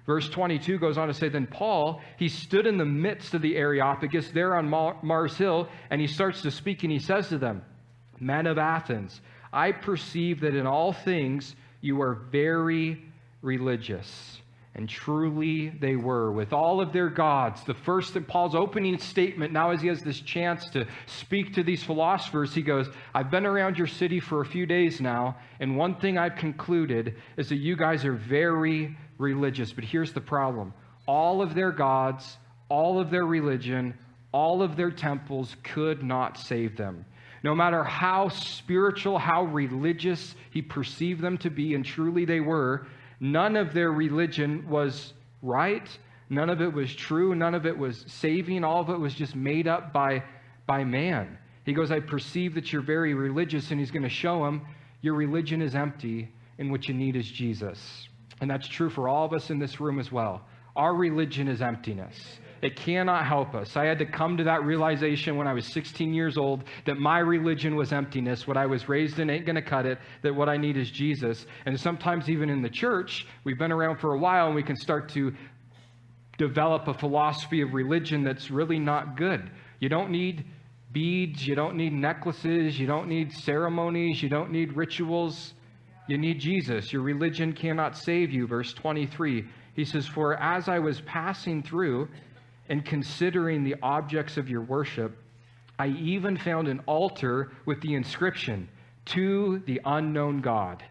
Verse 22 goes on to say, then Paul, he stood in the midst of the Areopagus there on Mars Hill, and he starts to speak, and he says to them, men of Athens, I perceive that in all things you are very religious. And truly they were, with all of their gods. The first in Paul's opening statement, now as he has this chance to speak to these philosophers, he goes, I've been around your city for a few days now, and one thing I've concluded is that you guys are very religious. But here's the problem. All of their gods, all of their religion, all of their temples could not save them. No matter how spiritual, how religious he perceived them to be, and truly they were, none of their religion was right. None of it was true. None of it was saving. All of it was just made up by man. He goes, I perceive that you're very religious, and he's going to show them your religion is empty, and what you need is Jesus. And that's true for all of us in this room as well. Our religion is emptiness. It cannot help us. I had to come to that realization when I was 16 years old that my religion was emptiness. What I was raised in ain't going to cut it, that what I need is Jesus. And sometimes even in the church, we've been around for a while, and we can start to develop a philosophy of religion that's really not good. You don't need beads. You don't need necklaces. You don't need ceremonies. You don't need rituals. You need Jesus. Your religion cannot save you. Verse 23, he says, for as I was passing through and considering the objects of your worship, I even found an altar with the inscription, to the unknown God.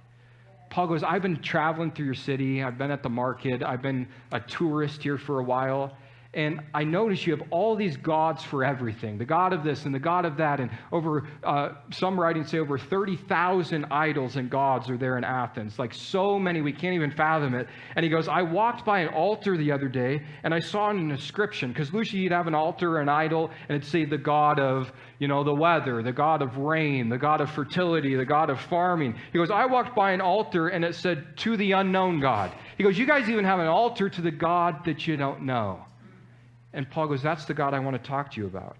Paul goes, I've been traveling through your city. I've been at the market. I've been a tourist here for a while. And I notice you have all these gods for everything. The God of this and the God of that. And over, some writings say over 30,000 idols and gods are there in Athens. Like so many, we can't even fathom it. And he goes, I walked by an altar the other day, and I saw an inscription. Because usually you'd have an altar or an idol, and it'd say the God of, the weather, the God of rain, the God of fertility, the God of farming. He goes, I walked by an altar, and it said, to the unknown God. He goes, you guys even have an altar to the God that you don't know. And Paul goes, that's the God I want to talk to you about.